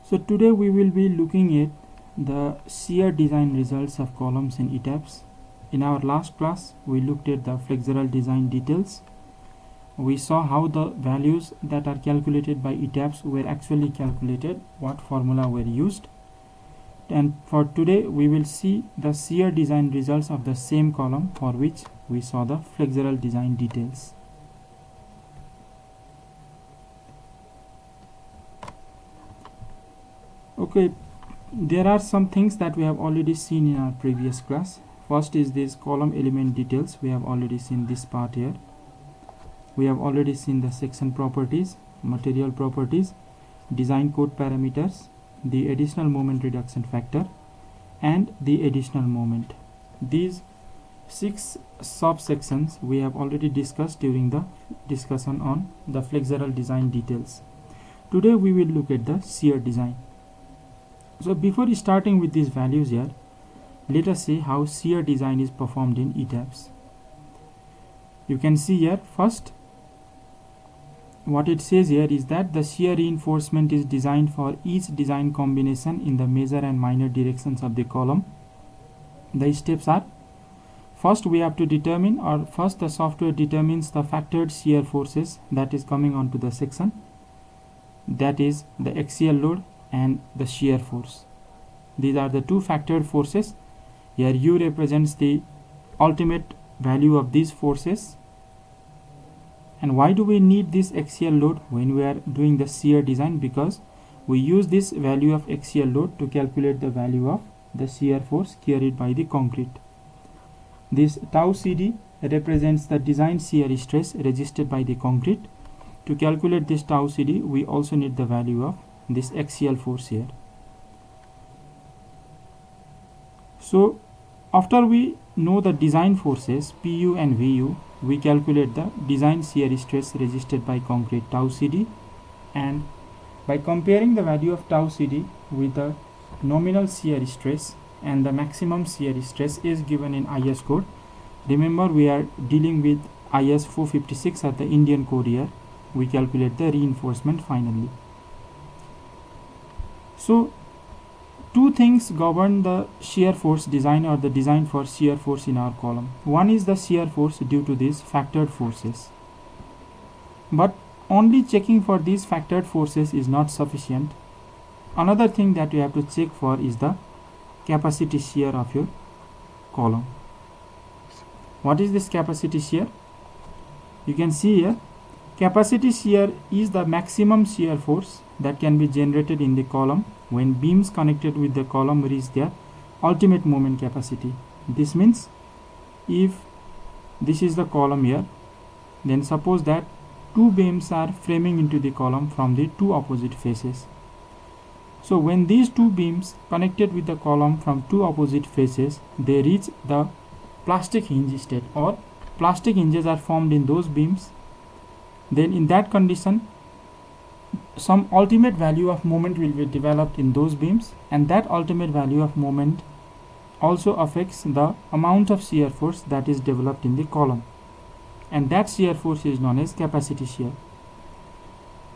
So today we will be looking at the shear design results of columns in ETABS. In our last class we looked at the flexural design details. We saw how the values that are calculated by ETABS were actually calculated, what formula were used. And for today we will see the shear design results of the same column for which we saw the flexural design details. Okay, there are some things that we have already seen in our previous class. First is this column element details. We have already seen this part here. We have already seen the section properties, material properties, design code parameters, the additional moment reduction factor, and the additional moment. These 6 subsections we have already discussed during the discussion on the flexural design details. Today we will look at the shear design. So before starting with these values here, let us see how shear design is performed in ETABS. You can see here first what it says here is that the shear reinforcement is designed for each design combination in the major and minor directions of the column. The steps are: first we have to determine, or first the software determines the factored shear forces that is coming onto the section, that is the axial load and the shear force. These are the two factored forces. Here U represents the ultimate value of these forces. And why do we need this axial load when we are doing the shear design? Because we use this value of axial load to calculate the value of the shear force carried by the concrete. This tau CD represents the design shear stress resisted by the concrete. To calculate this tau CD, we also need the value of this axial force here. So after we know the design forces PU and VU, we calculate the design shear stress resisted by concrete tau CD, and by comparing the value of tau CD with the nominal shear stress and the maximum shear stress is given in IS code. Remember, we are dealing with IS 456 at the Indian code here. We calculate the reinforcement finally. So two things govern the shear force design, or the design for shear force in our column. One is the shear force due to these factored forces. But only checking for these factored forces is not sufficient. Another thing that you have to check for is the capacity shear of your column. What is this capacity shear? You can see here, capacity shear is the maximum shear force that can be generated in the column when beams connected with the column reach their ultimate moment capacity. This means if this is the column here, then suppose that two beams are framing into the column from the two opposite faces. So when these two beams connected with the column from two opposite faces, they reach the plastic hinge state, or plastic hinges are formed in those beams, then in that condition some ultimate value of moment will be developed in those beams, and that ultimate value of moment also affects the amount of shear force that is developed in the column, and that shear force is known as capacity shear.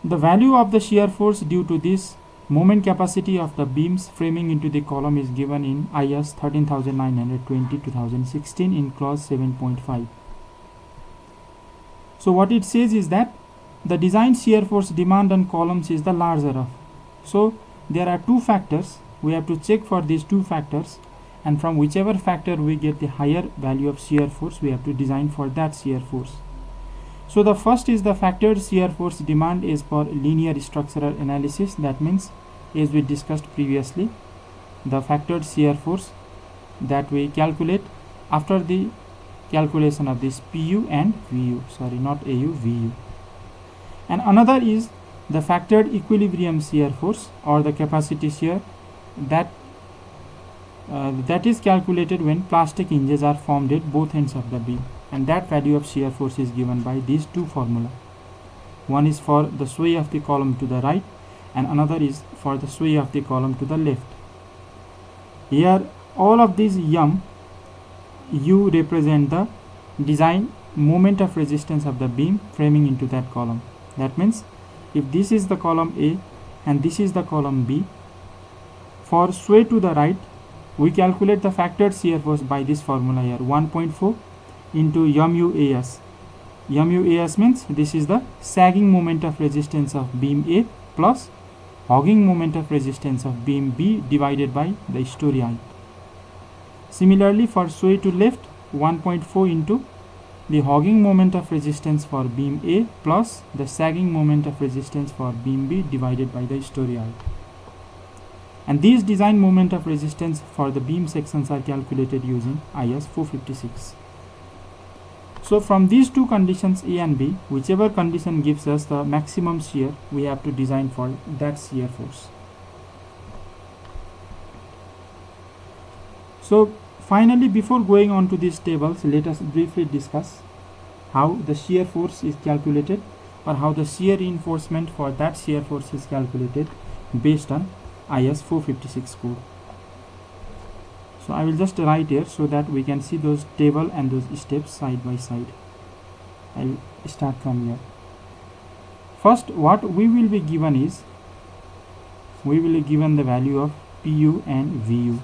The value of the shear force due to this moment capacity of the beams framing into the column is given in IS 13920/2016 in clause 7.5. So what it says is that the design shear force demand on columns is the larger of. So there are two factors. We have to check for these two factors, and from whichever factor we get the higher value of shear force, we have to design for that shear force. So the first is the factored shear force demand is for linear structural analysis. That means, as we discussed previously, the factored shear force that we calculate after the calculation of this PU and VU, not AU, VU. And another is the factored equilibrium shear force, or the capacity shear, that is calculated when plastic hinges are formed at both ends of the beam, and that value of shear force is given by these two formula. One is for the sway of the column to the right, and another is for the sway of the column to the left. Here all of these U represent the design moment of resistance of the beam framing into that column. That means if this is the column A and this is the column B, For sway to the right, we calculate the factored shear force by this formula here, 1.4 into MUAS. MUAS means this is the sagging moment of resistance of beam A plus hogging moment of resistance of beam B divided by the story height. Similarly, for sway to left, 1.4 into the hogging moment of resistance for beam A plus the sagging moment of resistance for beam B divided by the story height. And these design moment of resistance for the beam sections are calculated using IS 456. So from these two conditions A and B, whichever condition gives us the maximum shear, we have to design for that shear force. So finally, before going on to these tables, let us briefly discuss how the shear force is calculated, or how the shear reinforcement for that shear force is calculated based on IS 456 code. So I will just write here so that we can see those table and those steps side by side. I will start from here. First, what we will be given is, we will be given the value of PU and VU.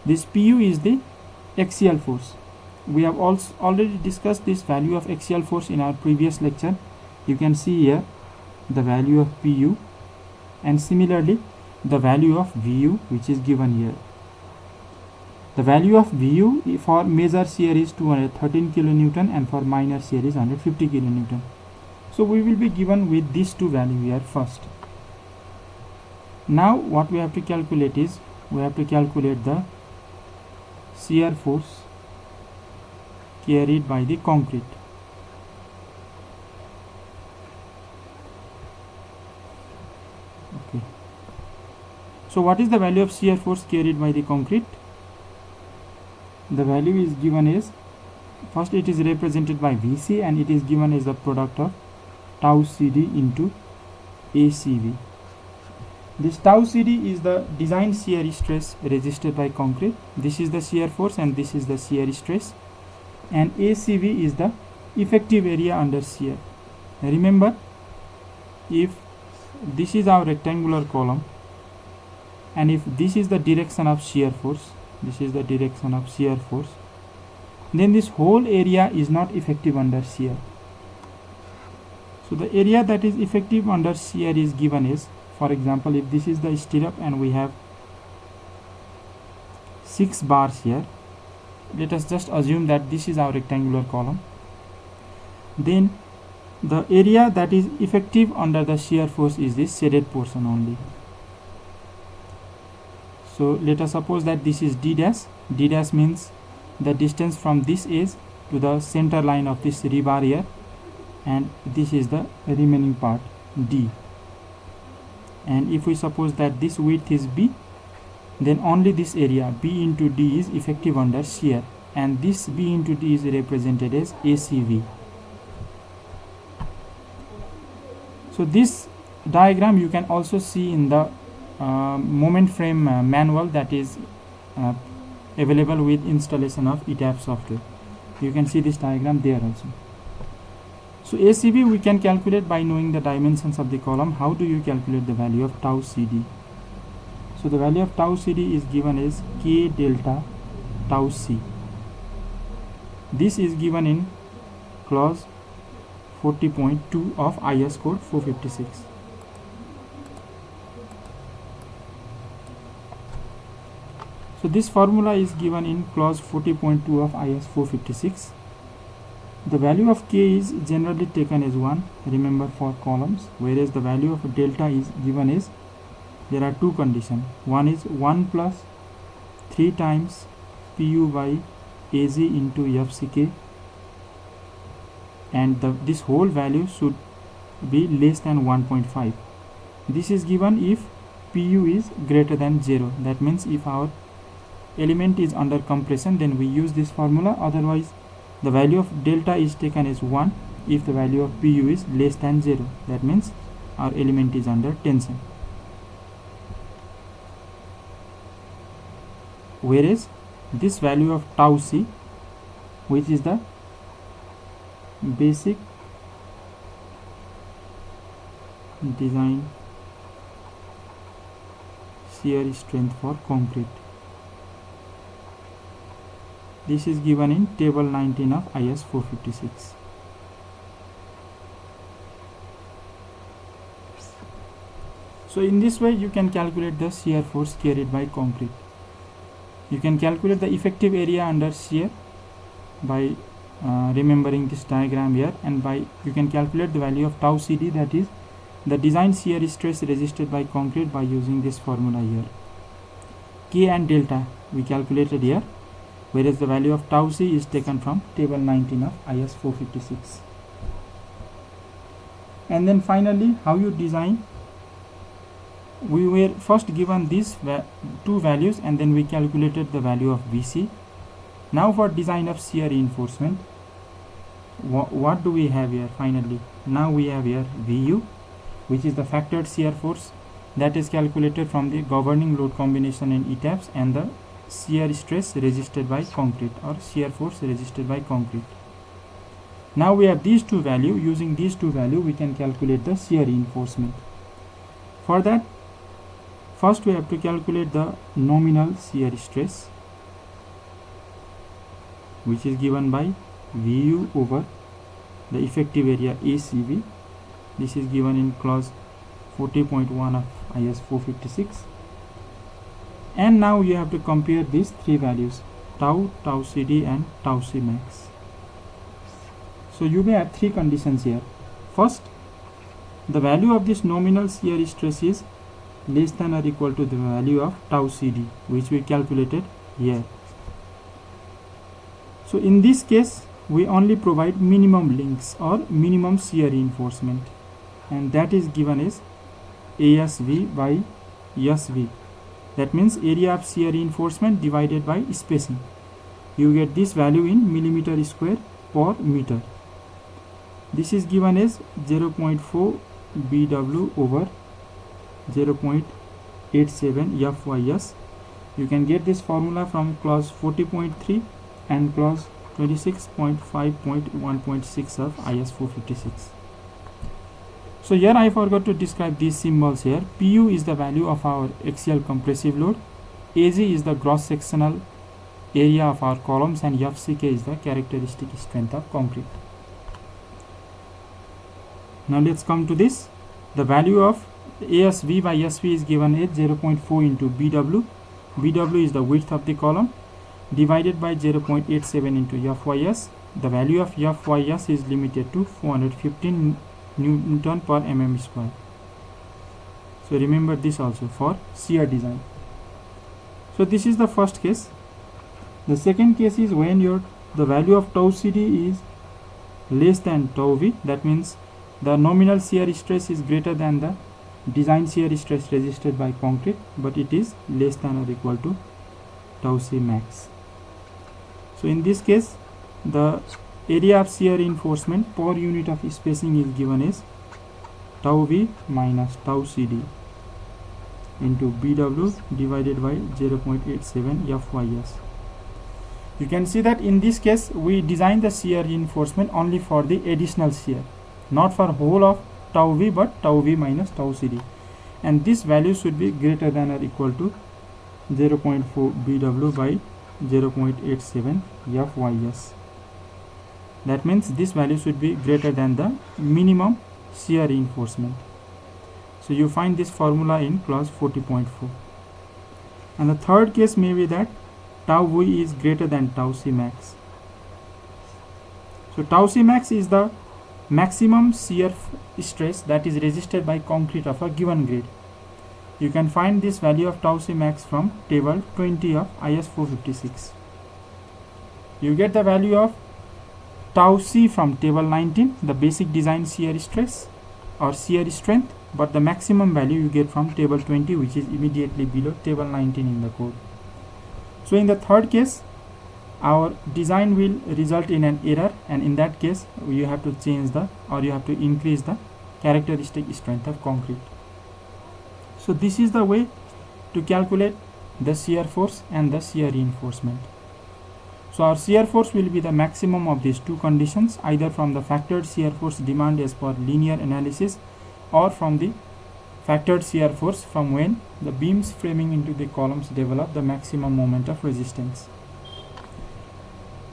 This PU is the axial force. We have also already discussed this value of axial force in our previous lecture. You can see here the value of PU, and similarly the value of VU, which is given here. The value of VU for major shear is 213 kilonewton and for minor shear is 150 kilonewton. So we will be given with these two values here first. Now what we have to calculate is, we have to calculate the shear force carried by the concrete. Okay. So what is the value of shear force carried by the concrete? The value is given as, first it is represented by VC, and it is given as the product of tau CD into ACV. This tau CD is the design shear stress resisted by concrete. This is the shear force and this is the shear stress, and ACV is the effective area under shear. Remember, if this is our rectangular column and if this is the direction of shear force, this is the direction of shear force, then this whole area is not effective under shear. So the area that is effective under shear is given as, for example, if this is the stirrup and we have 6 bars here, let us just assume that this is our rectangular column, then the area that is effective under the shear force is this shaded portion only. So let us suppose that this is D dash. D dash means the distance from this edge to the center line of this rebar here, and this is the remaining part, D. And if we suppose that this width is B, then only this area B into D is effective under shear, and this B into D is represented as ACV. So this diagram you can also see in the moment frame manual that is available with installation of ETABS software. You can see this diagram there also. So ACV we can calculate by knowing the dimensions of the column. How do you calculate the value of tau CD? So the value of tau CD is given as K delta tau C. This is given in clause 40.2 of IS code 456. So this formula is given in clause 40.2 of IS 456. The value of K is generally taken as 1, remember, for columns, whereas the value of delta is given as, there are two conditions. One is 1 plus 3 times PU by AZ into FCK, and this whole value should be less than 1.5. This is given if PU is greater than 0. That means if our element is under compression, then we use this formula. Otherwise the value of delta is taken as 1 if the value of PU is less than 0. That means our element is under tension. Whereas this value of tau C, which is the basic design shear strength for concrete. This is given in table 19 of IS 456. So in this way you can calculate the shear force carried by concrete. You can calculate the effective area under shear by remembering this diagram here, and by you can calculate the value of tau CD, that is the design shear stress resisted by concrete, by using this formula here. K and delta we calculated here, whereas the value of tau C is taken from table 19 of IS 456. And then finally, how you design. We were first given these two values, and then we calculated the value of VC. Now for design of shear reinforcement, what do we have here finally? Now we have here VU, which is the factored shear force that is calculated from the governing load combination in ETABS, and the shear stress resisted by concrete, or shear force resisted by concrete. Now we have these two values. Using these two values we can calculate the shear reinforcement. For that, first we have to calculate the nominal shear stress, which is given by VU over the effective area ACV. This is given in clause 40.1 of IS 456. And now you have to compare these three values, tau, tau CD and tau C max. So you may have three conditions here. First, the value of this nominal shear stress is less than or equal to the value of tau CD, which we calculated here. So in this case we only provide minimum links or minimum shear reinforcement, and that is given as ASV by SV. That means area of shear reinforcement divided by spacing. You get this value in millimeter square per meter. This is given as 0.4 BW over 0.87 FYS. You can get this formula from clause 40.3 and clause 26.5.1.6 of IS 456. So here I forgot to describe these symbols here. PU is the value of our axial compressive load, AG is the cross sectional area of our columns, and FCK is the characteristic strength of concrete. Now let's come to this. The value of ASV by SV is given as 0.4 into BW. BW is the width of the column, divided by 0.87 into FYS. The value of FYS is limited to 415 Newton per mm square. So remember this also for shear design. So this is the first case. The second case is when the value of tau CD is less than tau V. That means the nominal shear stress is greater than the design shear stress resisted by concrete, but it is less than or equal to tau C max. So in this case, the area of shear reinforcement per unit of spacing is given as tau V minus tau CD into BW divided by 0.87 FYS. You can see that in this case we design the shear reinforcement only for the additional shear, not for whole of tau V, but tau V minus tau CD, and this value should be greater than or equal to 0.4 BW by 0.87 FYS. That means this value should be greater than the minimum shear reinforcement. So you find this formula in clause 40.4. And the third case may be that tau V is greater than tau C max. So tau C max is the maximum shear stress that is resisted by concrete of a given grade. You can find this value of tau C max from table 20 of IS 456. You get the value of tau C from table 19, the basic design shear stress or shear strength, but the maximum value you get from table 20, which is immediately below table 19 in the code. So in the third case, our design will result in an error, and in that case you have to change you have to increase the characteristic strength of concrete. So this is the way to calculate the shear force and the shear reinforcement. So our shear force will be the maximum of these two conditions, either from the factored shear force demand as per linear analysis or from the factored shear force from when the beams framing into the columns develop the maximum moment of resistance.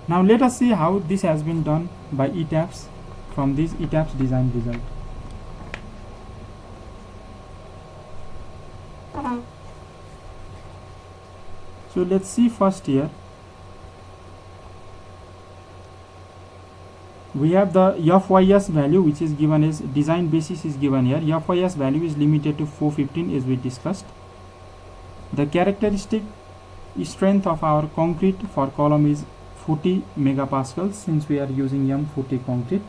Now let us see how this has been done by ETABS from this ETABS design result. So let's see first here. We have the FYS value, which is given as design basis is given here. FYS value is limited to 415 as we discussed. The characteristic strength of our concrete for column is 40 megapascals since we are using M40 concrete,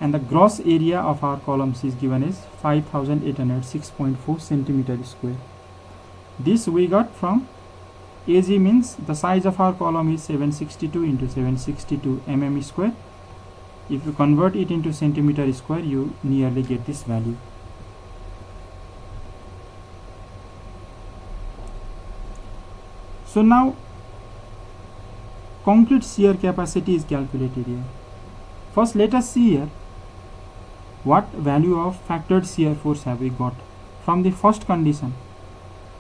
and the gross area of our columns is given as 5806.4 centimeter square. This we got from AG, means the size of our column is 762 into 762 mm square. If you convert it into centimeter square, you nearly get this value. So now concrete shear capacity is calculated here. First let us see here what value of factored shear force have we got from the first condition.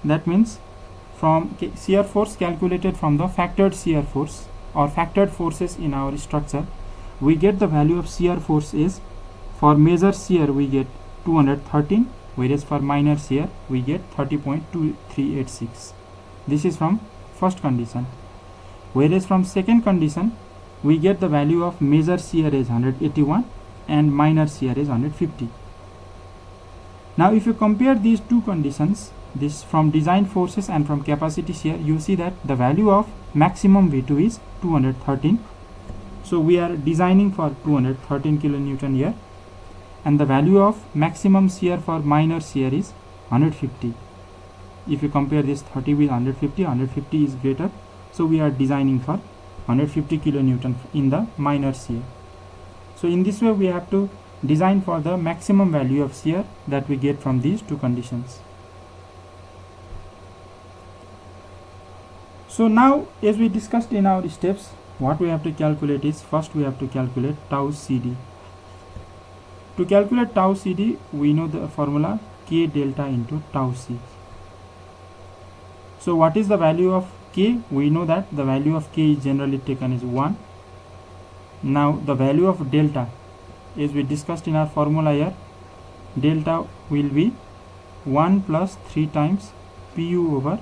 That means from shear force calculated from the factored shear force or factored forces in our structure, we get the value of shear force is, for major shear we get 213, whereas for minor shear we get 30.2386. This is from first condition. Whereas from second condition we get the value of major shear is 181 and minor shear is 150. Now if you compare these two conditions, this from design forces and from capacity shear, you see that the value of maximum V2 is 213. So we are designing for 213 kilonewton here, and the value of maximum shear for minor shear is 150. If you compare this 30 with 150, 150 is greater, so we are designing for 150 kilonewton in the minor shear. So in this way we have to design for the maximum value of shear that we get from these two conditions. So now, as we discussed in our steps, what we have to calculate is, first we have to calculate tau CD. To calculate tau CD, we know the formula K delta into tau C. So what is the value of K? We know that the value of K is generally taken as 1. Now the value of delta, as we discussed in our formula here, delta will be 1 plus 3 times PU over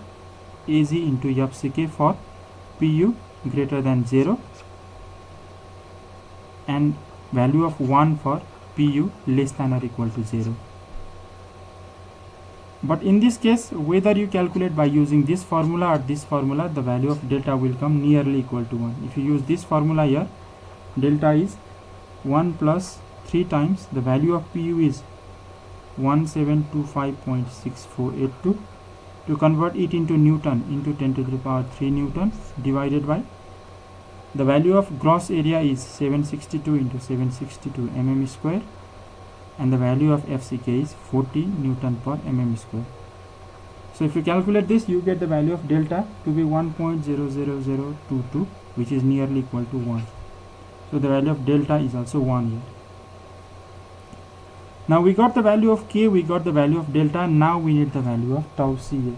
AG into FCK for PU greater than 0 and value of 1 for PU less than or equal to 0. But in this case, whether you calculate by using this formula or this formula, the value of delta will come nearly equal to 1. If you use this formula here, delta is 1 plus 3 times the value of PU is 1725.6482. To convert it into Newton, into 10 to the power 3 Newton, divided by the value of gross area is 762 into 762 mm square, and the value of FCK is 40 Newton per mm square. So if you calculate this, you get the value of delta to be 1.00022, which is nearly equal to 1. So the value of delta is also 1 here. Now we got the value of K, we got the value of delta, now we need the value of tau C here.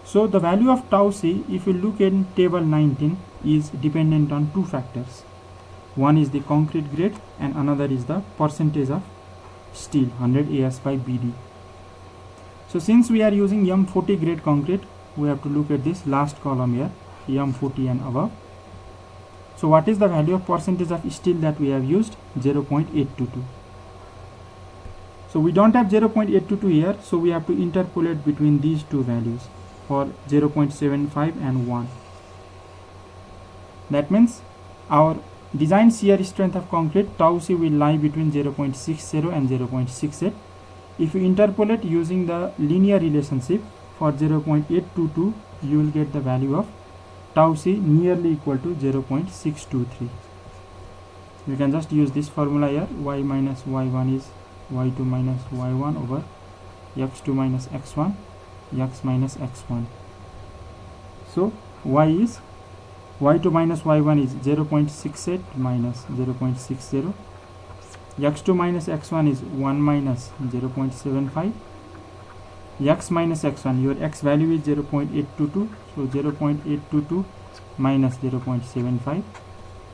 So the value of tau C, if you look in table 19, is dependent on two factors. One is the concrete grade and another is the percentage of steel, 100 AS by BD. So since we are using M40 grade concrete, we have to look at this last column here, M40 and above. So what is the value of percentage of steel that we have used? 0.822. So we don't have 0.822 here, so we have to interpolate between these two values for 0.75 and 1. That means our design shear strength of concrete tau C will lie between 0.60 and 0.68. If you interpolate using the linear relationship for 0.822, you will get the value of tau C nearly equal to 0.623. You can just use this formula here, y minus y1 is y2 minus y1 over x2 minus x1, x minus x1. So y2 minus y1 is 0.68 minus 0.60, x2 minus x1 is 1 minus 0.75. X minus x1, your x value is 0.822, so 0.822 minus 0.75,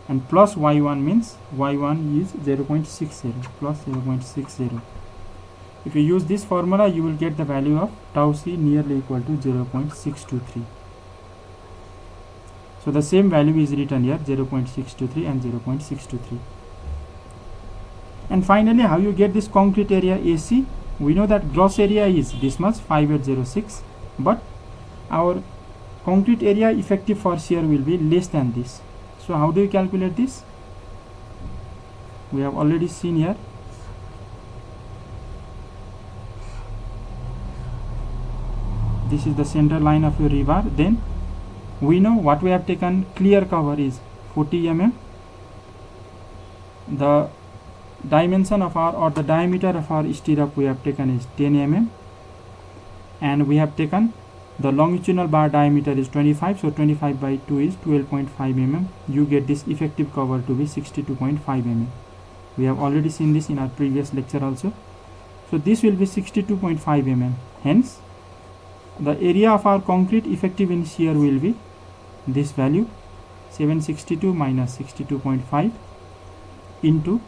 and plus y1 means y1 is 0.60 plus 0.60. If you use this formula, you will get the value of tau c nearly equal to 0.623. So the same value is written here, 0.623 and 0.623. And finally, how you get this concrete area AC? We know that gross area is this much, 5806, but our concrete area effective for shear will be less than this. So how do you calculate this? We have already seen here. This is the center line of your rebar. Then we know what we have taken. Clear cover is 40 mm. The dimension of our, or the diameter of our stirrup we have taken is 10 mm, and we have taken the longitudinal bar diameter is 25, so 25 by 2 is 12.5 mm. You get this effective cover to be 62.5 mm. We have already seen this in our previous lecture also. So this will be 62.5 mm. Hence the area of our concrete effective in shear will be this value, 762 minus 62.5 into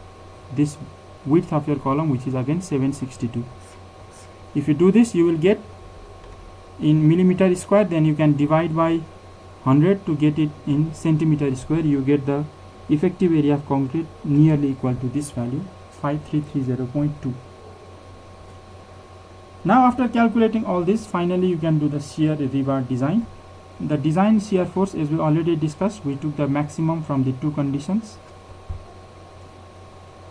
this width of your column, which is again 762. If you do this, you will get in millimeter square, then you can divide by 100 to get it in centimeter square. You get the effective area of concrete nearly equal to this value, 5330.2. Now after calculating all this, finally you can do the shear rebar design. The design shear force, as we already discussed, we took the maximum from the two conditions.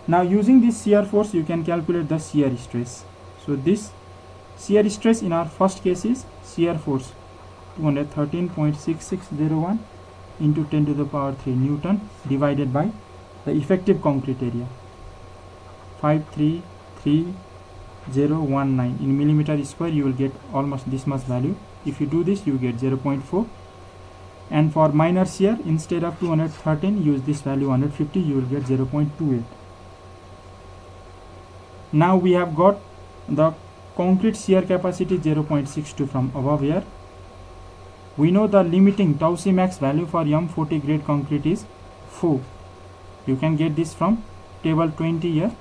Now using this shear force, you can calculate the shear stress. So this shear stress in our first case is shear force 213.6601 into 10 to the power 3 Newton divided by the effective concrete area, 533.019. In millimeter square you will get almost this much value. If you do this, you get 0.4. And for minor shear, instead of 213, use this value 150, you will get 0.28. Now we have got the concrete shear capacity 0.62 from above here. We know the limiting tau c max value for M40 grade concrete is 4. You can get this from table 20 here.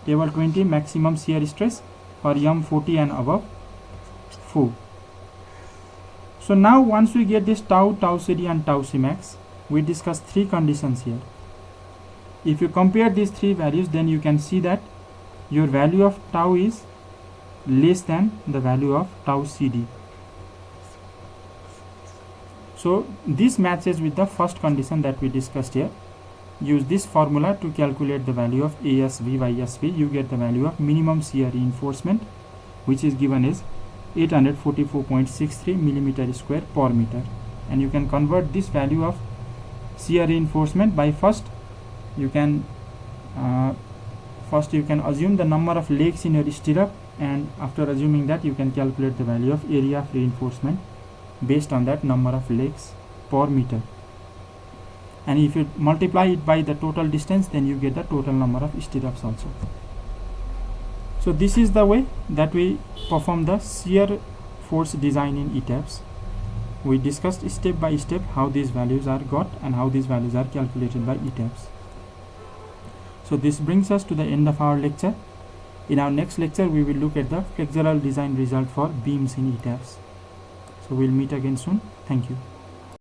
Table 20, maximum shear stress for M40 and above, 4. So now once we get this tau, tau CD and tau c max, we discuss three conditions here. If you compare these three values, then you can see that your value of tau is less than the value of tau CD. So this matches with the first condition that we discussed here. Use this formula to calculate the value of ASV by SV. You get the value of minimum shear reinforcement, which is given as 844.63 millimeter square per meter. And you can convert this value of shear reinforcement by first you can assume the number of legs in your stirrup, and after assuming that, you can calculate the value of area of reinforcement based on that number of legs per meter. And if you multiply it by the total distance, then you get the total number of stirrups also. So this is the way that we perform the shear force design in ETABS. We discussed step by step how these values are got and how these values are calculated by ETABS. So this brings us to the end of our lecture. In our next lecture, we will look at the flexural design result for beams in ETABS. So we'll meet again soon. Thank you.